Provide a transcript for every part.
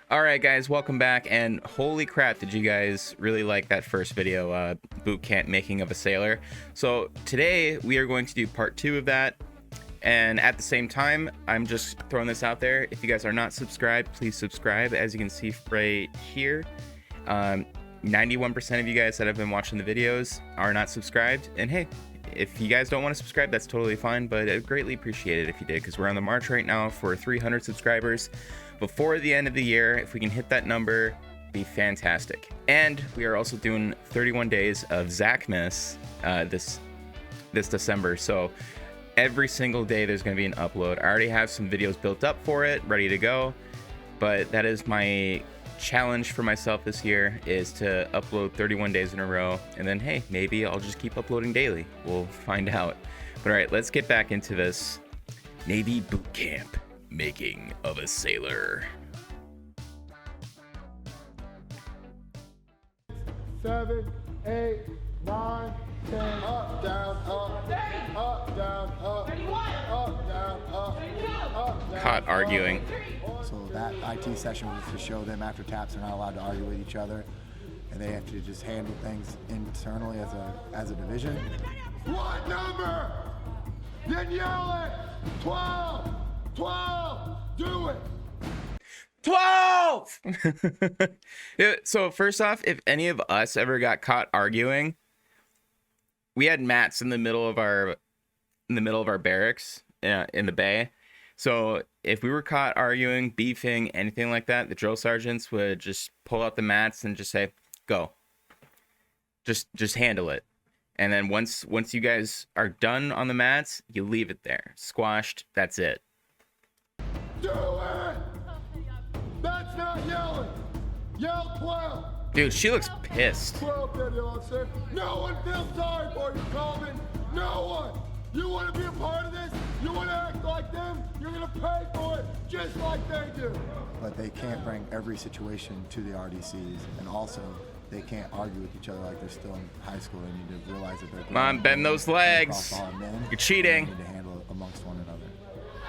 All right, guys, welcome back. And holy crap, did you guys really like that first video, boot camp making of a sailor? So today we are going to do part 2 of that. And at the same time, I'm just throwing this out there. If you guys are not subscribed, please subscribe. As you can see right here, 91% of you guys that have been watching the videos are not subscribed. And hey, if you guys don't want to subscribe, that's totally fine, but I'd greatly appreciate it if you did, because we're on the march right now for 300 subscribers before the end of the year. If we can hit that number, be fantastic. And we are also doing 31 days of Zachmas this December, so every single day there's going to be an upload. I already have some videos built up for it, ready to go, but that is my challenge for myself this year, is to upload 31 days in a row, and then hey, maybe I'll just keep uploading daily. We'll find out. But all right, let's get back into this Navy boot camp making of a sailor. 7, 8, 9, 10. Up, down, up, down, up, up, down, up, down. Caught arguing. So that IT session was to show them after taps they're not allowed to argue with each other, and they have to just handle things internally as a division. What number? Then yell it. 12, 12, do it. 12! Yeah, so first off, if any of us ever got caught arguing, we had mats in the middle of our barracks in the bay. So if we were caught arguing, beefing, anything like that, the drill sergeants would just pull out the mats and just say, "Go. Just handle it." And then once you guys are done on the mats, you leave it there, squashed. That's it. Do it. That's not yelling. Yell 12. Dude, she looks pissed. 12, Daddy Officer. No one feels sorry for you, Coleman. No one. You want to be a part of this? You want to act like them? You're going to pay for it just like they do. But they can't bring every situation to the RDCs, and also they can't argue with each other like they're still in high school. They need to realize that they're Come on, bend those legs. You're cheating. They need to handle it amongst one another.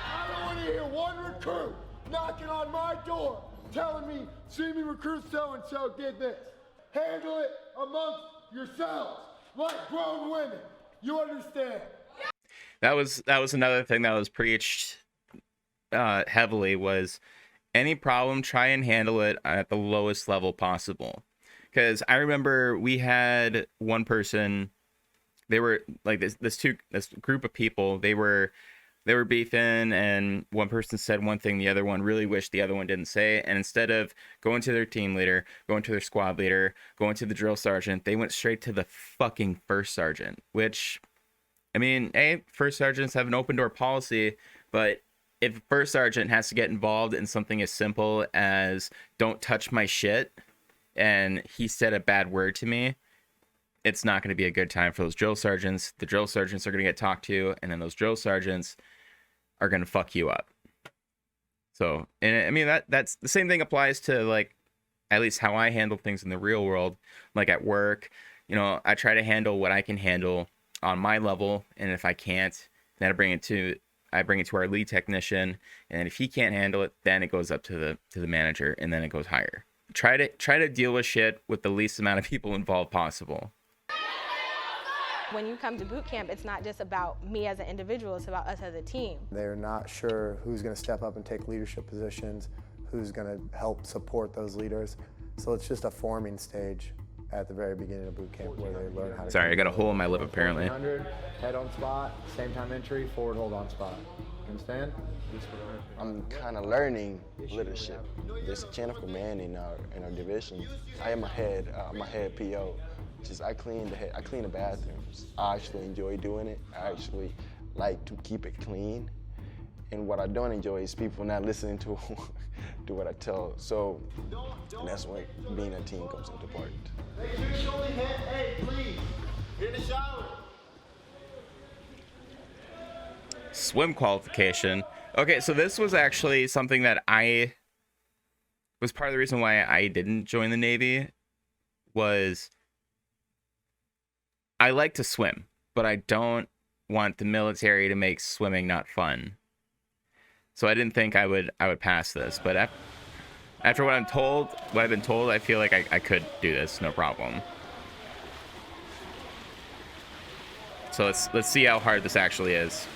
I don't want to hear one recruit knocking on my door telling me, "See me recruit so-and-so did this." Handle it amongst yourselves like grown women. You understand? That was another thing that was preached heavily, was any problem, try and handle it at the lowest level possible. Because I remember we had one person, they were like this group of people, they were beefing, and one person said one thing the other one really wished the other one didn't say, and instead of going to their team leader, going to their squad leader, going to the drill sergeant, they went straight to the fucking first sergeant. Which, I mean, first sergeants have an open door policy, but if a first sergeant has to get involved in something as simple as "don't touch my shit," and he said a bad word to me, it's not going to be a good time for those drill sergeants. The drill sergeants are going to get talked to, and then those drill sergeants are going to fuck you up. So, and I mean, that's the same thing applies to, like, at least how I handle things in the real world. Like at work, you know, I try to handle what I can handle on my level, and if I can't, then I bring it to our lead technician, and if he can't handle it, then it goes up to the manager, and then it goes higher. Try to deal with shit with the least amount of people involved possible. When you come to boot camp, it's not just about me as an individual, it's about us as a team. They're not sure who's going to step up and take leadership positions, who's going to help support those leaders. So it's just a forming stage at the very beginning of boot camp where they learn how to... Sorry, I got a hole in my lip apparently. 100, head on spot, same time entry, forward hold on spot. Understand? I'm kind of learning leadership. There's a chain of command in our division. I am a head PO. Just I clean the bathrooms. I actually enjoy doing it. I actually like to keep it clean. And what I don't enjoy is people not listening to what I tell. So that's when being a team comes into part. Hey, please, in the shower. Swim qualification. Okay, so this was actually something that was part of the reason why I didn't join the Navy. Was I like to swim, but I don't want the military to make swimming not fun. So I didn't think I would pass this, but After what I've been told, I feel like I could do this, no problem. So let's see how hard this actually is.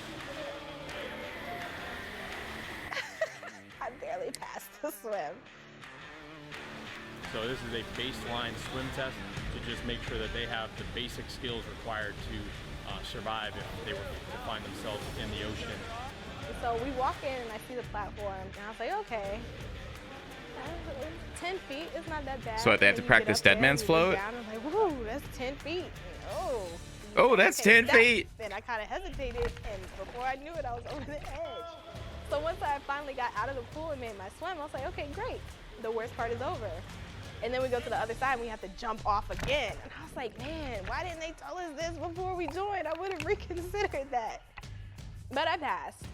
I barely passed the swim. So this is a baseline swim test to just make sure that they have the basic skills required to survive if they were to find themselves in the ocean. So we walk in and I see the platform and I was like, okay, 10 feet is not that bad. So they have to practice dead man's float? I was like, whoa, that's 10 feet. Oh. Oh, that's 10 feet. And I kind of hesitated, and before I knew it, I was over the edge. So once I finally got out of the pool and made my swim, I was like, okay, great. The worst part is over. And then we go to the other side and we have to jump off again. And I was like, man, why didn't they tell us this before we joined? I would have reconsidered that. But I passed.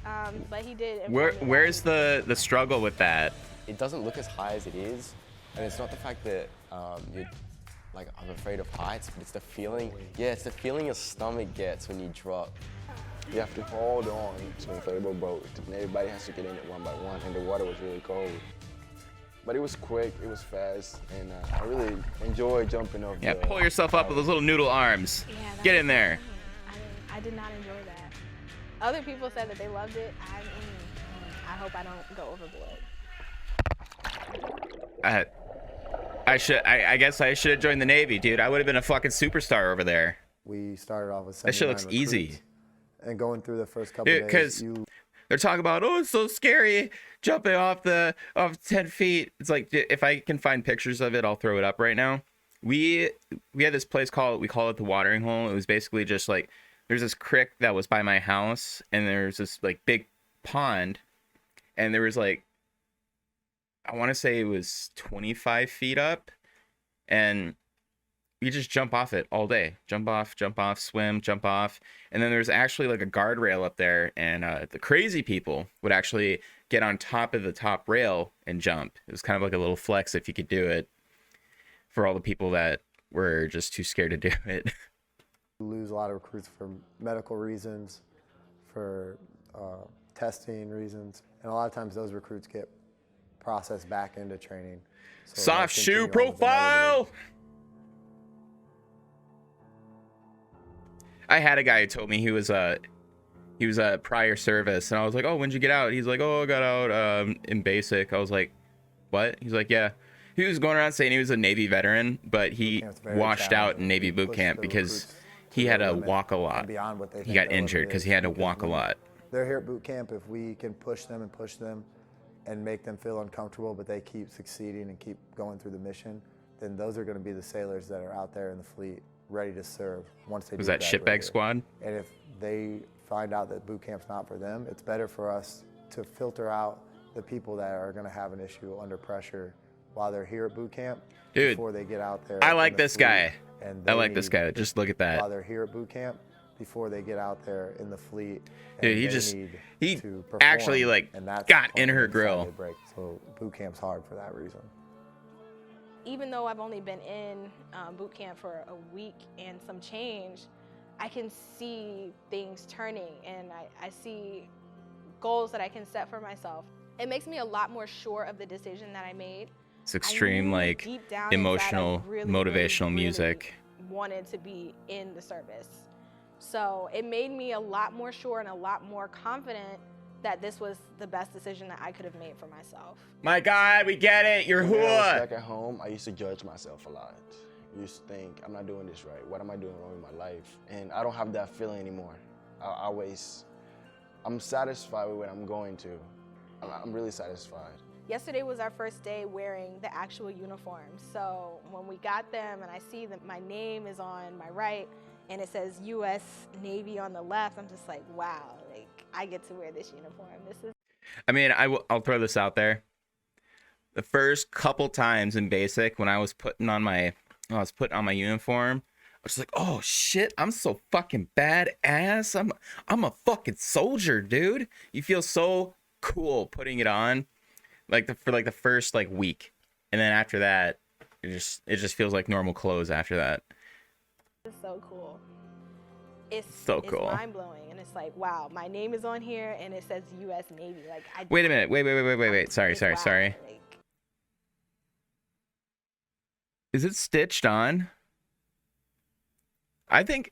But he did. Where's the struggle with that? It doesn't look as high as it is, and it's not the fact that you're like, I'm afraid of heights, but it's the feeling. Yeah, it's the feeling your stomach gets when you drop. You have to hold on to an inflatable boat, and everybody has to get in it one by one, and the water was really cold. But it was quick, it was fast, and I really enjoyed jumping off. Yeah, pull yourself up with those little noodle arms. Yeah, get in there. I did not enjoy that. Other people said that they loved it. I hope I don't go overboard. I guess I should have joined the Navy, dude. I would have been a fucking superstar over there. We started off with that shit looks recruits, easy. And going through the first couple days, because they're talking about, oh, it's so scary jumping off 10 feet. It's like, if I can find pictures of it, I'll throw it up right now. We had this place we call it the watering hole. It was basically just like, there's this creek that was by my house, and there's this like big pond, and there was like, I want to say it was 25 feet up, and you just jump off it all day. Jump off, swim, jump off. And then there's actually like a guardrail up there, and the crazy people would actually get on top of the top rail and jump. It was kind of like a little flex if you could do it, for all the people that were just too scared to do it. We lose a lot of recruits for medical reasons, for testing reasons, and a lot of times those recruits get processed back into training. So soft shoe profile! I had a guy who told me he was a prior service, and I was like, oh, when'd you get out? He's like, oh, I got out in basic. I was like, what? He's like, yeah. He was going around saying he was a Navy veteran, but he washed out in Navy boot camp because he had to walk a lot. He got injured because he had to walk a lot. They're here at boot camp. If we can push them and make them feel uncomfortable, but they keep succeeding and keep going through the mission, then those are going to be the sailors that are out there in the fleet ready to serve once they was that shipbag squad? And if they find out that boot camp's not for them, it's better for us to filter out the people that are going to have an issue under pressure while they're here at boot camp. Dude, before they get out there. I like this guy. And I like this guy. Just look at that. While they're here at boot camp, before they get out there in the fleet. Dude, he actually like got in her grill. So boot camp's hard for that reason. Even though I've only been in boot camp for a week and some change, I can see things turning, and I see goals that I can set for myself. It makes me a lot more sure of the decision that I made. It's extreme, like emotional, motivational music. Wanted to be in the service. So it made me a lot more sure and a lot more confident that this was the best decision that I could have made for myself. My God, we get it. You're when I was hua. back at home, I used to judge myself a lot. I used to think, I'm not doing this right. What am I doing wrong in my life? And I don't have that feeling anymore. I'm satisfied with what I'm going to. I'm really satisfied. Yesterday was our first day wearing the actual uniform. So when we got them and I see that my name is on my right and it says U.S. Navy on the left, I'm just like, wow, like I get to wear this uniform. I mean, I'll throw this out there. The first couple times in basic when I was putting on my uniform, I was like, oh shit, I'm so fucking badass. I'm a fucking soldier, dude. You feel so cool putting it on, for the first week, and then after that, it just feels like normal clothes after that. It's so cool. It's cool. Mind blowing, and it's like, wow, my name is on here, and it says U.S. Navy. Wait a minute, wait. Sorry. Is it stitched on? I think.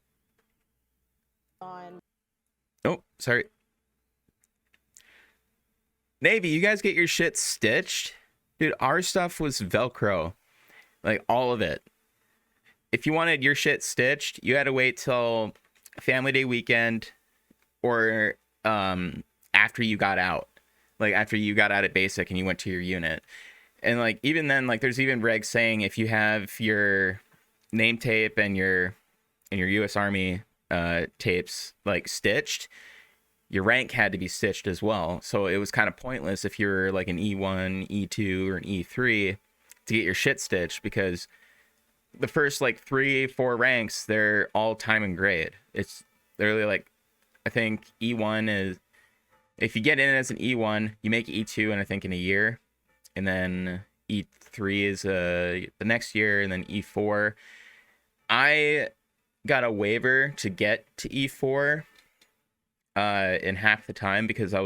On. Oh, sorry. Navy, you guys get your shit stitched? Dude, our stuff was Velcro. Like, all of it. If you wanted your shit stitched, you had to wait till Family Day weekend or after you got out. Like, after you got out at basic and you went to your unit. And, like, even then, like, there's even regs saying if you have your name tape and your U.S. Army tapes, like, stitched, your rank had to be stitched as well. So it was kind of pointless if you're, like, an E1, E2, or an E3 to get your shit stitched, because the first, like, 3-4 ranks, they're all time and grade. It's literally, like, I think E1 is... If you get in as an E1, you make E2 in, I think, in a year. And then E3 is the next year, and then E4. I got a waiver to get to E4 in half the time because I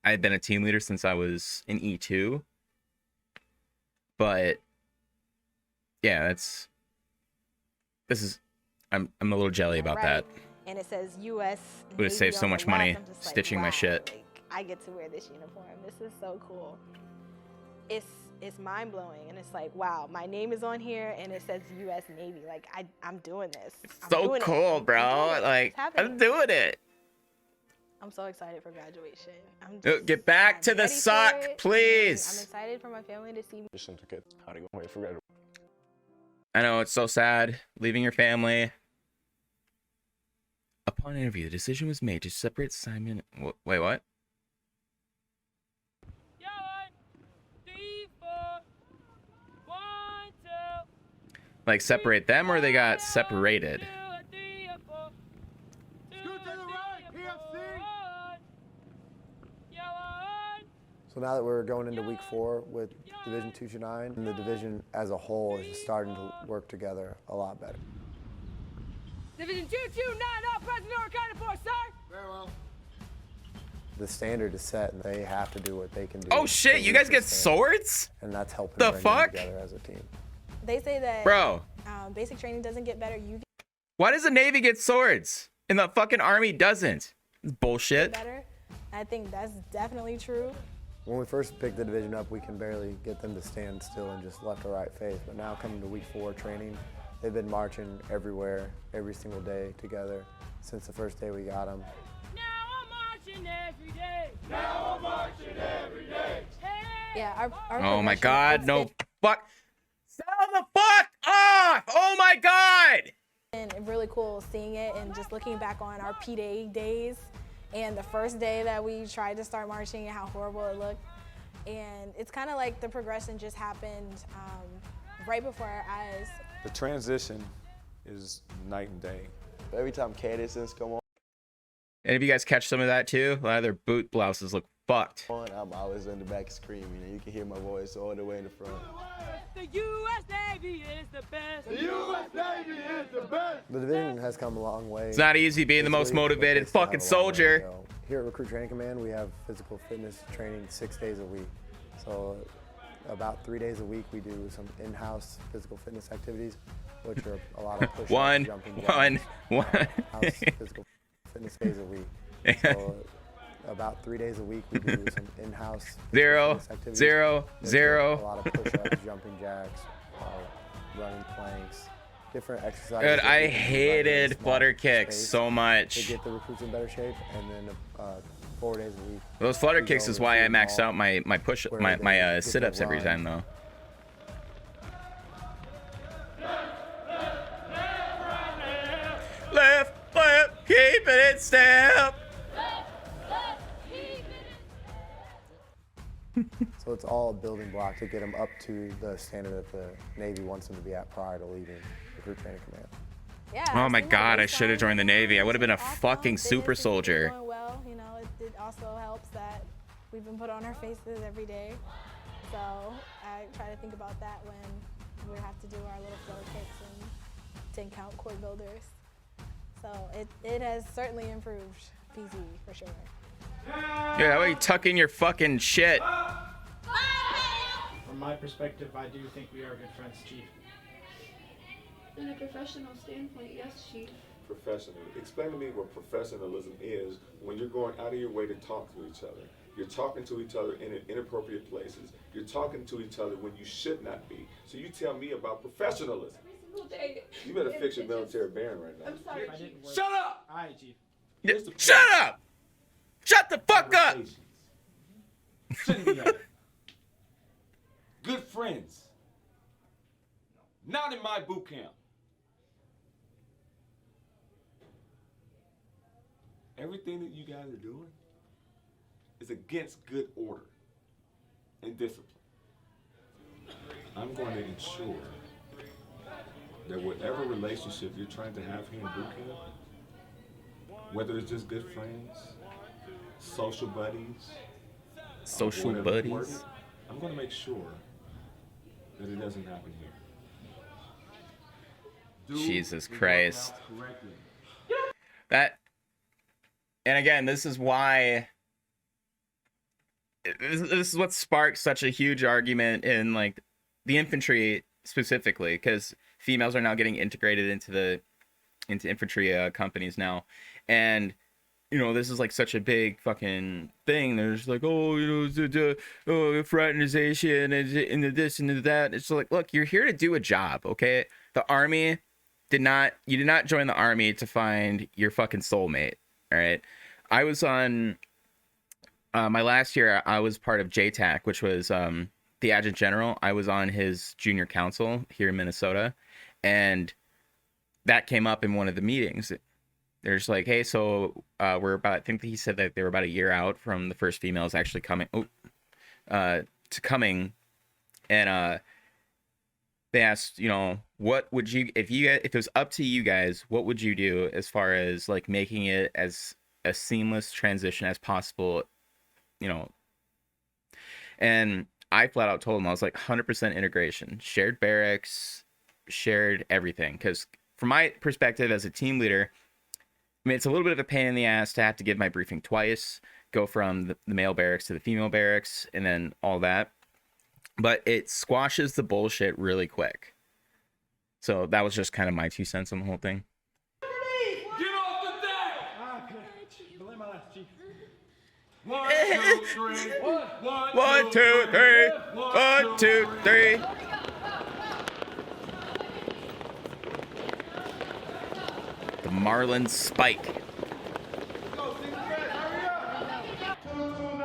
had been a team leader since I was in E2. But yeah, I'm a little jelly about that. And it says U.S. Would have saved so much money stitching my shit. Like, I get to wear this uniform. This is so cool. It's mind blowing, and it's like, wow, my name is on here, and it says U.S. Navy. Like, I'm doing this. I'm So doing cool, it. bro. Like, I'm doing it. I'm so excited for graduation. Get back to the ready for sock, it, please. I'm excited for my family to see me. How to go away for graduation. I know, it's so sad leaving your family. Upon interview, the decision was made to separate Simon. Wait, what? Like, separate them, or they got separated? So now that we're going into week 4 with Division 229, and the division as a whole is just starting to work together a lot better. Division 229, all present or accounted for, sir. Very well. The standard is set, and they have to do what they can do. Oh shit, you guys get swords? And that's helping the bring fuck? them together as a team. They say that Bro, basic training doesn't get better. You why does the Navy get swords and the fucking Army doesn't? It's bullshit. get better. I think that's definitely true. When we first picked the division up, we can barely get them to stand still and just left or right face. But now coming to week 4 training, they've been marching everywhere, every single day together since the first day we got them. Now I'm marching every day. Now I'm marching every day. Hey. Yeah, our Oh my progression, god, it's no fuck. Sell the fuck off! Oh my god! been really cool seeing it and just looking back on our P-Day days and the first day that we tried to start marching and how horrible it looked. And it's kind of like the progression just happened right before our eyes. The transition is night and day. Every time cadets come on, And if you guys catch some of that too, a lot of their boot blouses look fucked. I'm always in the back screaming, and you can hear my voice all the way in the front. The U.S. Navy is the best. The U.S. Navy is the best. The division has come a long way. It's not easy being the most physically, but motivated they still have fucking a long way to soldier. go. Here at Recruit Training Command, we have physical fitness training 6 days a week. So about 3 days a week, we do some in-house physical fitness activities, which are a lot of push-ups, jumping jacks, house physical fitness days a week. So about 3 days a week, we do some in-house Zero, zero, zero. A lot of push-ups, jumping jacks, running planks, different exercises. Dude, that I we can do right in a hated small flutter kicks space so to much. get the recruits in better shape, and then 4 days a week. Those flutter we kicks go is to why I the maxed mall out my where they get their sit-ups every run. time though. Left, keeping it step. So it's all a building block to get them up to the standard that the Navy wants them to be at prior to leaving Recruit Training Command. Yeah. Oh my seeing God, that I should have joined the Navy. I would have been a awesome. fucking Business super is soldier. Going well, you know, it also helps that we've been put on our faces every day. So I try to think about that when we have to do our little flow kicks and 10 count court builders. So it has certainly improved PZ for sure. Yeah, how about you tuck in your fucking shit? I'm from my perspective, I do think we are good friends, Chief. In a professional standpoint, yes, Chief. Professional. Explain to me what professionalism is when you're going out of your way to talk to each other. You're talking to each other in inappropriate places. You're talking to each other when you should not be. So you tell me about professionalism. Every single day. You better fix your military bearing right now. I'm sorry, Chief. Shut up! All right, Chief. Shut up! Shut the fuck up! Shouldn't be like good friends. Not in my boot camp. Everything that you guys are doing is against good order and discipline. I'm going to ensure that whatever relationship you're trying to have here in boot camp, whether it's just good friends, social buddies, Social whatever you word buddies. it, I'm going to make sure that it doesn't happen here. Do Jesus your Christ. job correctly. That, and again, this is why this is what sparked such a huge argument in like the infantry specifically, because females are now getting integrated into infantry companies now, and you know, this is like such a big fucking thing. There's like, oh, you know, fraternization and the this and the that. It's like, look, you're here to do a job, okay? The army you did not join the army to find your fucking soulmate, all right? I was on, my last year, I was part of JTAC, which was the adjutant general. I was on his junior council here in Minnesota, and that came up in one of the meetings. They're just like, hey, so we're about, I think he said that they were about a year out from the first females actually coming, to coming. And they asked, you know, what would you, if it was up to you guys, what would you do as far as like making it as a seamless transition as possible, you know? And I flat out told them, I was like 100% integration, shared barracks, shared everything. Because from my perspective as a team leader, I mean, it's a little bit of a pain in the ass to have to give my briefing twice, go from the male barracks to the female barracks, and then all that. But it squashes the bullshit really quick. So that was just kind of my 2 cents on the whole thing. Get off the deck! Belay my last, Chief. 1, 2, 3. 1, 2, 3. 1, 2, 3. The Marlin Spike. 229.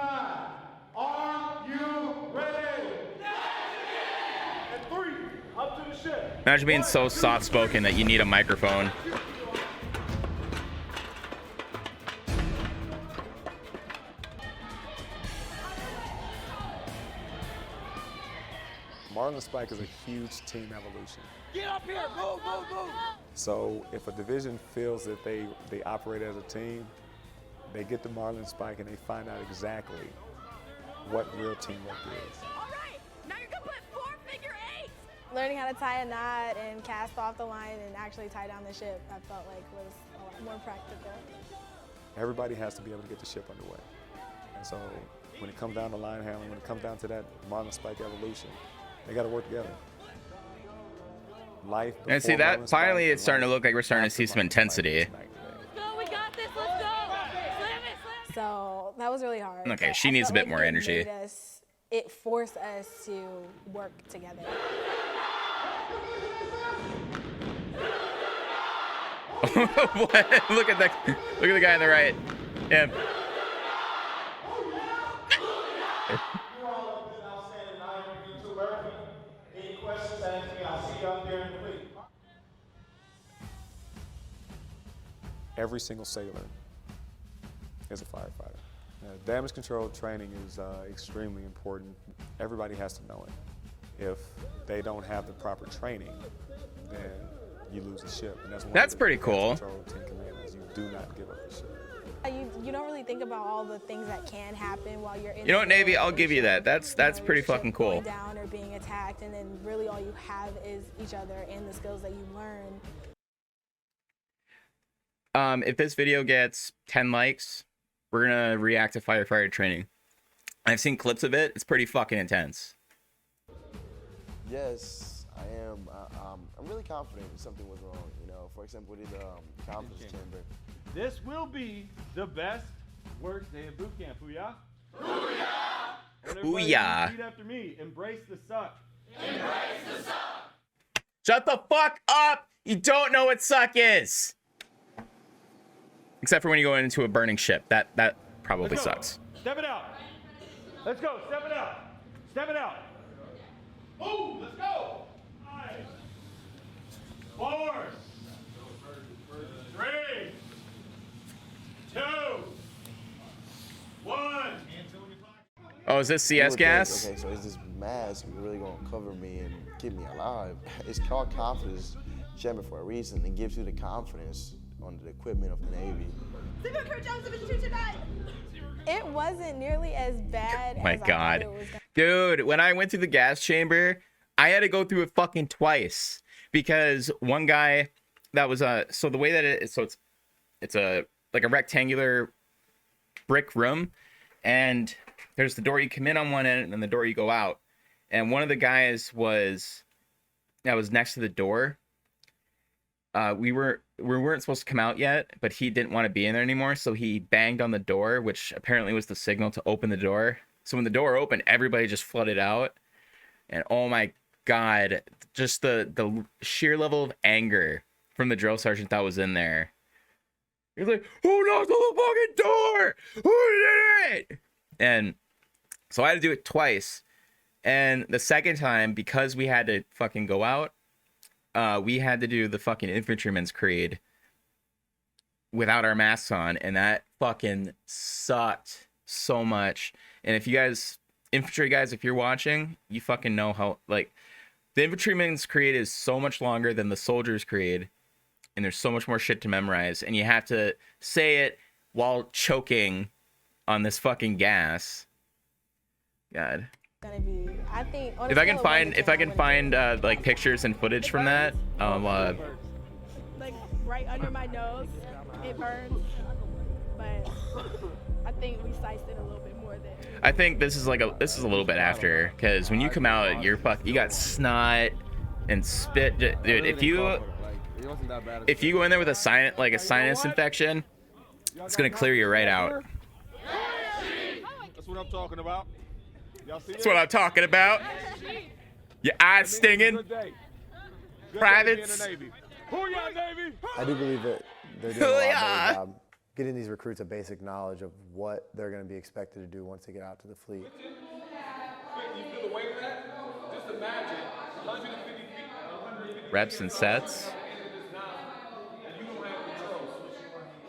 Are you ready? And 3. Up to the ship. Imagine being so soft-spoken that you need a microphone. Marlin Spike is a huge team evolution. Get up here! Move, move, move! So if a division feels that they operate as a team, they get the Marlin Spike and they find out exactly what real teamwork is. All right, now you're gonna put 4 figure 8s. Learning how to tie a knot and cast off the line and actually tie down the ship, I felt like was a lot more practical. Everybody has to be able to get the ship underway. And so when it comes down to line handling, when it comes down to that Marlin Spike evolution, they got to work together. Life. And see before that Marlin Spike finally and it's starting to life look like we're starting to after see some Marlin Spike intensity. is night and day. Go, we got this, let's go! Slam it, slam So that was really hard. Okay, but she I needs felt a bit like more it energy. It forced us to work together. What? Look at the guy on the right. Yeah. Every single sailor is a firefighter. Damage control training is extremely important. Everybody has to know it. If they don't have the proper training, then you lose the ship. And that's one That's of the pretty damage cool. control team commanders. You do not give up the ship. You don't really think about all the things that can happen while you're in. You know what, the Navy? I'll give you that. field. That's You know, pretty your ship fucking going cool. down or being attacked, and then really all you have is each other and the skills that you learn. If this video gets 10 likes, we're gonna react to firefighter training. I've seen clips of it. It's pretty fucking intense. Yes, I am. I'm really confident if something was wrong. You know, for example, we did the conference chamber. This will be the best work day of boot camp. Booyah! Booyah! Booyah! Repeat after me. Embrace the suck. Shut the fuck up! You don't know what suck is! Except for when you go into a burning ship. That probably sucks. Step it out. Let's go. Step it out. Step it out. Move. Let's go. 5, 4, 3, 2, 1. Oh, is this CS gas? Okay, so is this mask really gonna cover me and keep me alive? It's called confidence chamber for a reason. It gives you the confidence on the equipment of the Navy. It wasn't nearly as bad My as I God. thought it was. Dude, when I went through the gas chamber, I had to go through it fucking twice because one guy that was so the way that it is, so it's a like a rectangular brick room, and there's the door you come in on one end and then the door you go out. And one of the guys was next to the door. We weren't supposed to come out yet, but he didn't want to be in there anymore, so he banged on the door, which apparently was the signal to open the door. So when the door opened, everybody just flooded out. And oh my God, just the sheer level of anger from the drill sergeant that was in there. He was like, "Who knocked on the fucking door? Who did it?" And so I had to do it twice. And the second time, because we had to fucking go out, we had to do the fucking Infantryman's Creed without our masks on, and that fucking sucked so much. And if you guys, infantry guys, if you're watching, you fucking know how, like, the Infantryman's Creed is so much longer than the Soldier's Creed, and there's so much more shit to memorize, and you have to say it while choking on this fucking gas. God. I think If I can find like pictures and footage from that, like right under my nose, it burns. But I think we sized it a little bit more than. I think this is a little bit after, because when you come out, you got snot and spit, dude. If you go in there with a sinus infection, it's gonna clear you right out. That's what I'm talking about. That's what I'm talking about. Your eyes stinging. Privates. I do believe that they're doing a lot better job getting these recruits a basic knowledge of what they're going to be expected to do once they get out to the fleet. Reps and sets.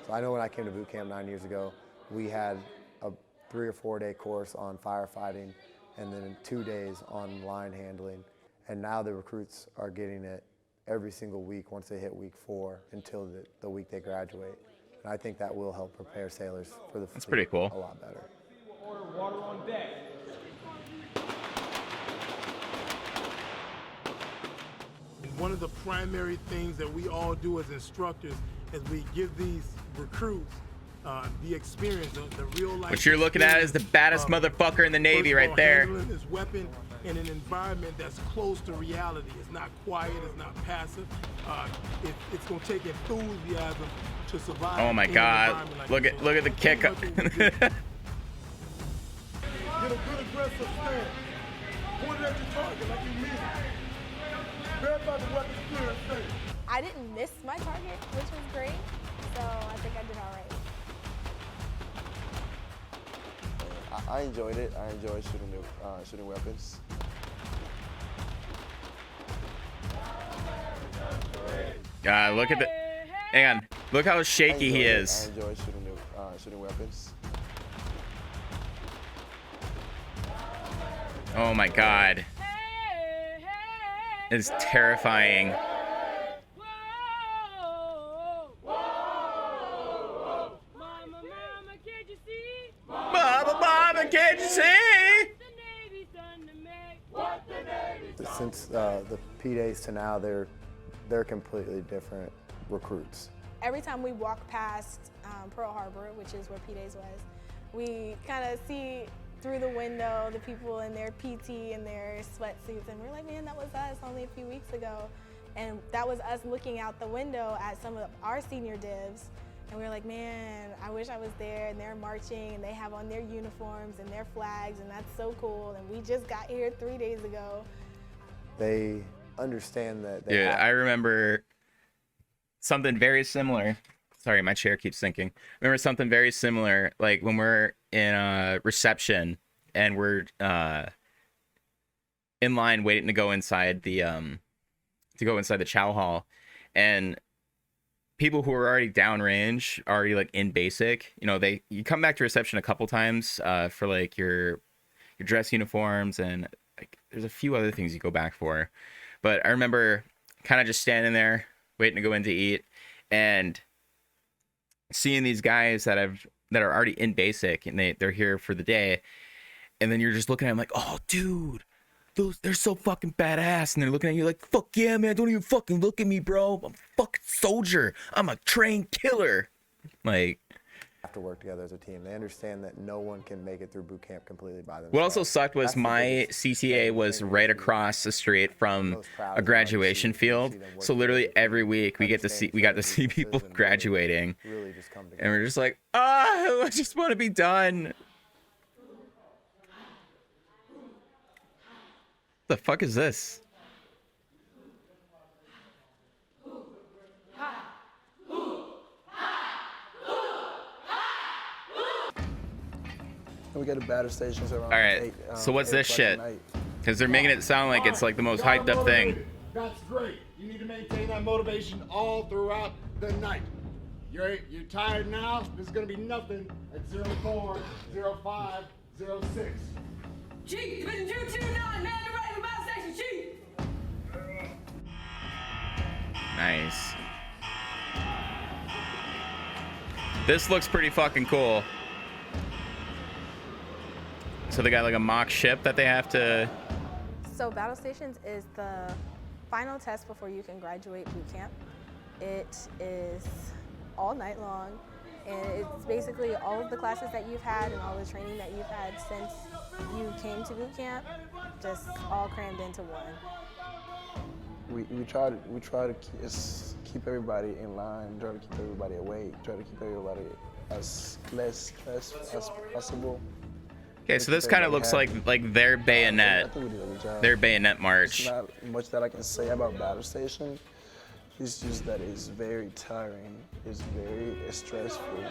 So I know when I came to boot camp 9 years ago, we had a 3 or 4 day course on firefighting and then 2 days on line handling. And now the recruits are getting it every single week once they hit week 4 until the week they graduate. And I think that will help prepare sailors for the fleet. That's pretty cool. A lot better. Water on deck. One of the primary things that we all do as instructors is we give these recruits the experience, the real life. What you're looking at is the baddest motherfucker in the Navy right there. Handling this weapon in an environment that's close to reality. It's not quiet, it's not passive. It's gonna take enthusiasm to survive. Oh my God! Look at the kick up. Get a good aggressive stand. Point it at your target like you mean it. Verify the weapon clear and safe. I didn't miss my target, which was great. So I think I did all right. I enjoyed it. I enjoyed shooting weapons. Look at the. Hang on. Look how shaky he is. I enjoy shooting weapons. Oh my God. It's terrifying. Mama, can't you see? Since the P days to now, they're completely different recruits. Every time we walk past Pearl Harbor, which is where P-Days was, we kind of see through the window, the people in their PT and their sweatsuits, and we're like, man, that was us only a few weeks ago. And that was us looking out the window at some of our senior divs, and we were like, man, I wish I was there, and they're marching, and they have on their uniforms and their flags, and that's so cool, and we just got here 3 days ago. They understand that they Dude, have I remember something very similar. Sorry, my chair keeps sinking. Remember something very similar, like when we're in reception and we're in line waiting to go inside the chow hall, and people who are already downrange, already like in basic, you know, you come back to reception a couple times for like your dress uniforms, and like there's a few other things you go back for. But I remember kind of just standing there waiting to go in to eat and seeing these guys that are already in basic and they're here for the day, and then you're just looking at them like, oh dude, they're so fucking badass, and they're looking at you like, fuck yeah, man, don't even fucking look at me, bro. I'm a fucking soldier. I'm a trained killer. Like, have to work together as a team. They understand that no one can make it through boot camp completely by themselves. what also sucked was That's the my biggest CCA was right across the street from a graduation field. So literally every week we got to see people graduating, really just come together. and we're just like, I just want to be done. The fuck is this? And we got the battle stations around. All right, so what's this shit? Because they're making it sound like it's like the most hyped up thing. That's great. You need to maintain that motivation all throughout the night. You're tired now? This is gonna be nothing at 04, 05, 06. Chief, Division 229, man, the right battle station, Chief. Nice. This looks pretty fucking cool. So they got like a mock ship that they have to... So battle stations is the final test before you can graduate boot camp. It is all night long, and it's basically all of the classes that you've had and all the training that you've had since you came to boot camp, just all crammed into one. We try to keep everybody in line, try to keep everybody awake, try to keep everybody as less stressed as possible. Okay, so this kind of looks like their bayonet, I think we did a good job. their bayonet march. There's not much that I can say about battle station. It's just that it's very tiring. It's very stressful.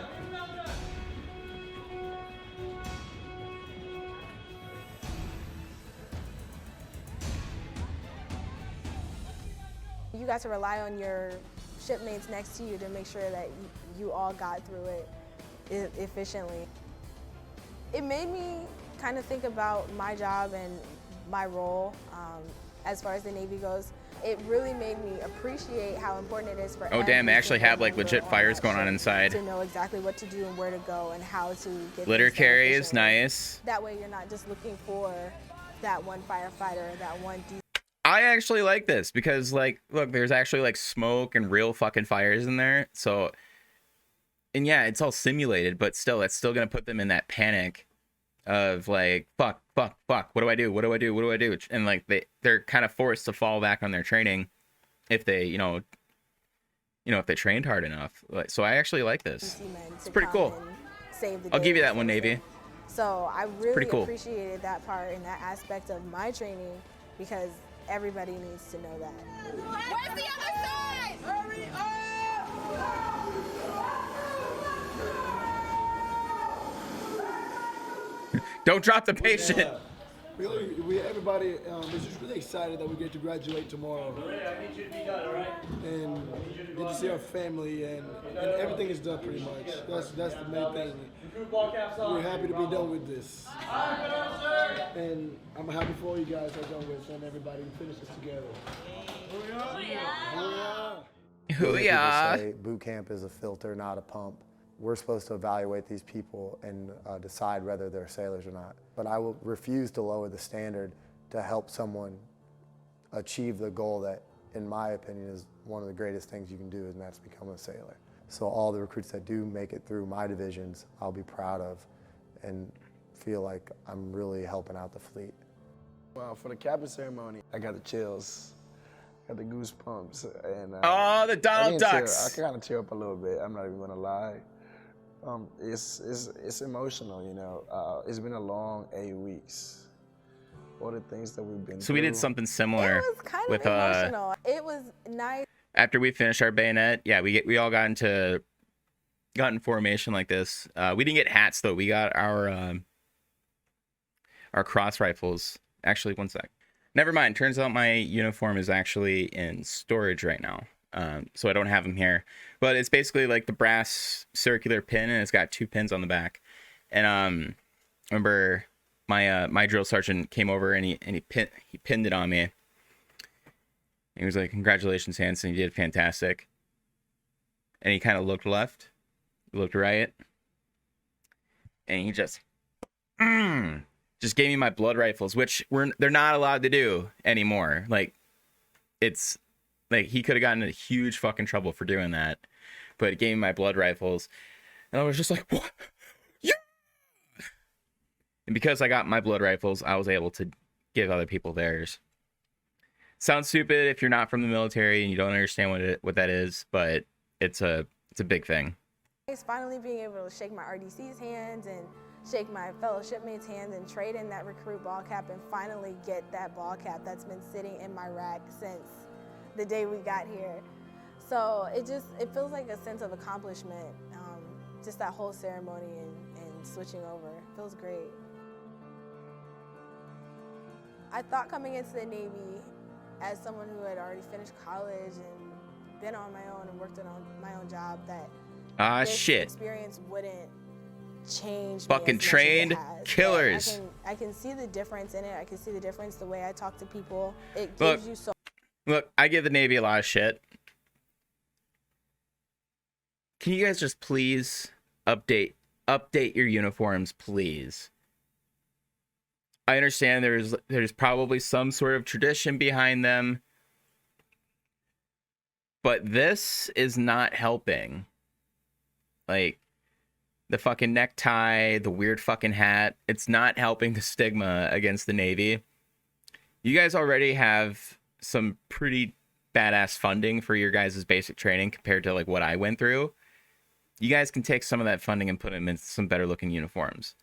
You got to rely on your shipmates next to you to make sure that you all got through it efficiently. It made me kind of think about my job and my role as far as the Navy goes. It really made me appreciate how important it is for Oh damn, they actually have like legit fires going on inside. to know exactly what to do and where to go and how to get Litter things done carry is efficiently. nice. That way you're not just looking for that one firefighter, that one I actually like this because like, look, there's actually like smoke and real fucking fires in there. So, and yeah, it's all simulated, but still, that's still gonna put them in that panic of like, fuck, what do I do? And like they're kind of forced to fall back on their training if they, if they trained hard enough. Like, so I actually like this. It's pretty cool. I'll give you that one, Navy. So I really pretty cool. appreciated that part and that aspect of my training because everybody needs to know that. Where's the other side? Hurry up! Don't drop the patient. Everybody is just really excited that we get to graduate tomorrow. And get to see our family and everything is done pretty much. That's the main thing. We're happy to be done with this. And I'm happy for all you guys are done with and everybody who finishes together. Hoo-yah. Say boot camp is a filter, not a pump. We're supposed to evaluate these people and decide whether they're sailors or not. But I will refuse to lower the standard to help someone achieve the goal that, in my opinion, is one of the greatest things you can do, and that's become a sailor. So all the recruits that do make it through my divisions, I'll be proud of and feel like I'm really helping out the fleet. Well, for the capping ceremony, I got the chills, got the goosebumps, and Oh, the Donald I Ducks. kind of tear up a little bit. I'm not even gonna lie. It's emotional, you know. It's been a long 8 weeks. All the things that we've been So through. we did something similar. It was kind with, of emotional. It was nice. After we finished our bayonet, yeah, we all got in formation like this. We didn't get hats though. We got our cross rifles. Actually, one sec. Never mind. Turns out my uniform is actually in storage right now. So I don't have them here. But it's basically like the brass circular pin, and it's got 2 pins on the back. And remember my drill sergeant came over and he pinned it on me. He was like, "Congratulations, Hanson, you did fantastic." And he kind of looked left, looked right, and he just gave me my blood rifles, which they're not allowed to do anymore. Like, it's like he could have gotten in a huge fucking trouble for doing that, but he gave me my blood rifles, and I was just like, "What?" Yeah! And because I got my blood rifles, I was able to give other people theirs. Sounds stupid if you're not from the military and you don't understand what that is, but it's a big thing. It's finally being able to shake my RDC's hands and shake my fellow shipmates' hands and trade in that recruit ball cap and finally get that ball cap that's been sitting in my rack since the day we got here. So it feels like a sense of accomplishment, just that whole ceremony and switching over. It feels great. I thought coming into the Navy, as someone who had already finished college and been on my own and worked on my own job, that this shit. experience wouldn't change Fucking me as trained much as it has. killers. I can see the difference in it. I can see the difference the way I talk to people. It Look, gives you so. Look, I give the Navy a lot of shit. Can you guys just please update your uniforms, please? I understand there's probably some sort of tradition behind them, but this is not helping. Like, the fucking necktie, the weird fucking hat, it's not helping the stigma against the Navy. You guys already have some pretty badass funding for your guys' basic training compared to like what I went through. You guys can take some of that funding and put them in some better looking uniforms.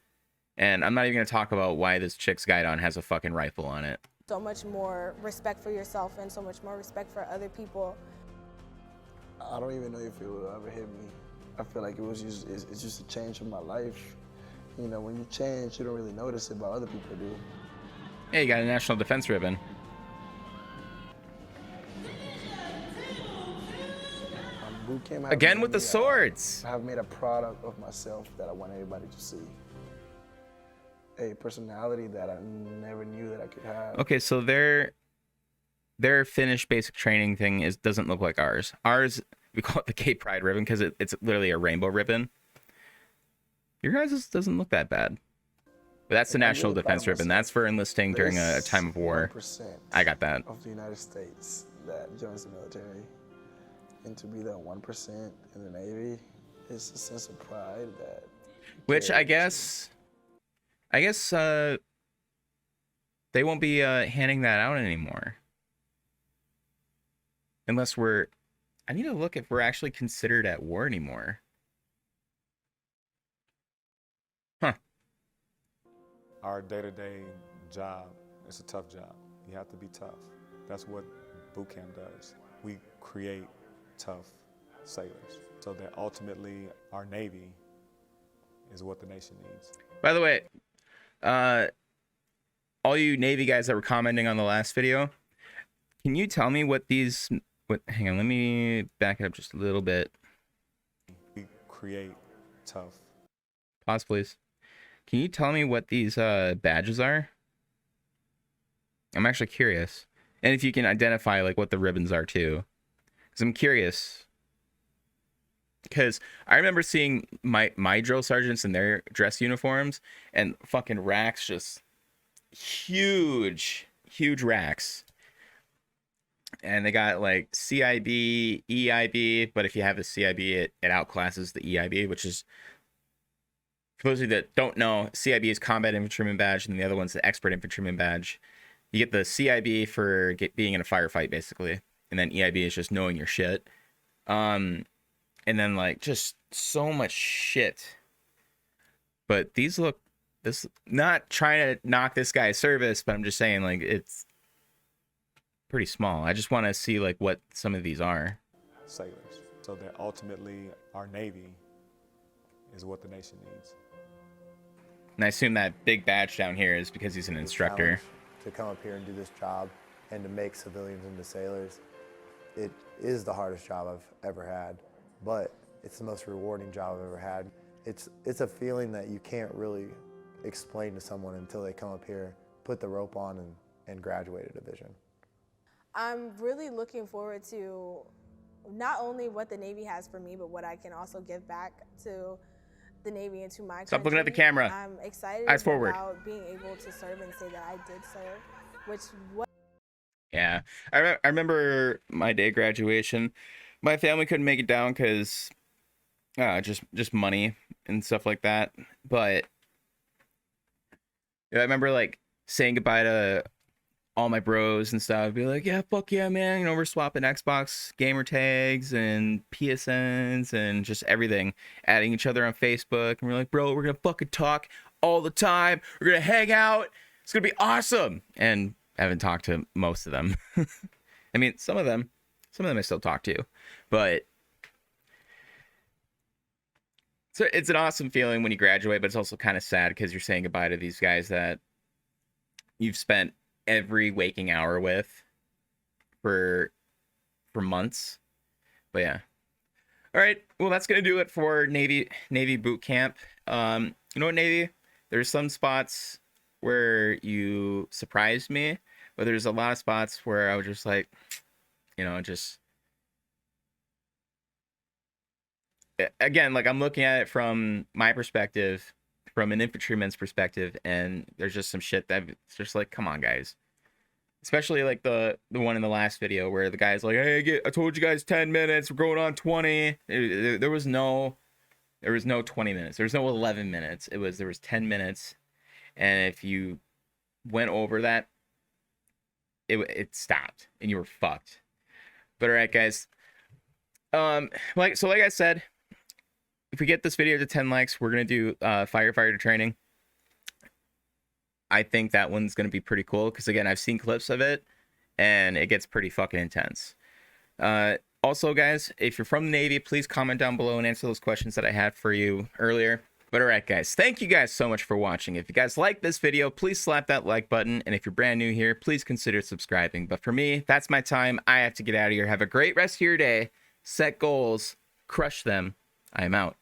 And I'm not even going to talk about why this chick's guidon has a fucking rifle on it. So much more respect for yourself and so much more respect for other people. I don't even know if it will ever hit me. I feel like it's just a change of my life. You know, when you change, you don't really notice it, but other people do. Hey, you got a National Defense ribbon. Boot camp Again with the swords. I have made a product of myself that I want everybody to see. A personality that I never knew that I could have. Okay, so their finished basic training thing doesn't look like ours. Ours, we call it the Gay Pride ribbon because it's literally a rainbow ribbon. Your guys' doesn't look that bad. But that's the National Defense ribbon. That's for enlisting during a time of war. I got that. Of the United States that joins the military, and to be that 1% in the Navy, it's a sense of pride that. Which I guess they won't be handing that out anymore. Unless I need to look if we're actually considered at war anymore. Huh. Our day-to-day job is a tough job. You have to be tough. That's what boot camp does. We create tough sailors so that ultimately our Navy is what the nation needs. By the way, all you Navy guys that were commenting on the last video, can you tell me hang on, let me back it up just a little bit. We create tough. Pause, please. Can you tell me what these badges are? I'm actually curious. And if you can identify like what the ribbons are too. Because I'm curious. Because I remember seeing my drill sergeants in their dress uniforms and fucking racks, just huge racks. And they got like CIB, EIB, but if you have the CIB, it outclasses the EIB, which is for those of you that don't know, CIB is Combat Infantryman badge, and the other one's the Expert Infantryman badge. You get the CIB for being in a firefight, basically, and then EIB is just knowing your shit. And then like just so much shit. But these look, this, not trying to knock this guy's service, but I'm just saying like it's pretty small. I just want to see like what some of these are. Sailors, so that ultimately our Navy is what the nation needs. And I assume that big badge down here is because he's an instructor. To come up here and do this job and to make civilians into sailors, it is the hardest job I've ever had, but it's the most rewarding job I've ever had. It's a feeling that you can't really explain to someone until they come up here, put the rope on, and graduate a division. I'm really looking forward to not only what the Navy has for me, but what I can also give back to the Navy and to my country. Stop looking at the camera. I'm excited Eyes forward. about being able to serve and say that I did serve, which what. Yeah, I remember my day of graduation. My family couldn't make it down because just money and stuff like that. But yeah, I remember like saying goodbye to all my bros and stuff. Be like, yeah, fuck yeah, man. You know, we're swapping Xbox gamer tags and PSNs and just everything. Adding each other on Facebook. And we're like, bro, we're going to fucking talk all the time. We're going to hang out. It's going to be awesome. And I haven't talked to most of them. I mean, some of them I still talk to. But so it's an awesome feeling when you graduate, but it's also kind of sad because you're saying goodbye to these guys that you've spent every waking hour with for months. But yeah. All right, well, that's gonna do it for Navy boot camp. You know what, Navy, there's some spots where you surprised me, but there's a lot of spots where I was just like, you know, just again, like I'm looking at it from my perspective, from an infantryman's perspective, and there's just some shit that it's just like, come on, guys. Especially like the one in the last video where the guy's like, hey, I told you guys 10 minutes, we're going on 20. There was no 20 minutes. There was no 11 minutes. There was 10 minutes. And if you went over that, it stopped and you were fucked. But all right, guys. Like I said, if we get this video to 10 likes, we're gonna do firefighter training. I think that one's gonna be pretty cool because again, I've seen clips of it and it gets pretty fucking intense. Also, guys, if you're from the Navy, please comment down below and answer those questions that I had for you earlier. But all right, guys, thank you guys so much for watching. If you guys like this video, please slap that like button. And if you're brand new here, please consider subscribing. But for me, that's my time. I have to get out of here. Have a great rest of your day. Set goals. Crush them. I am out.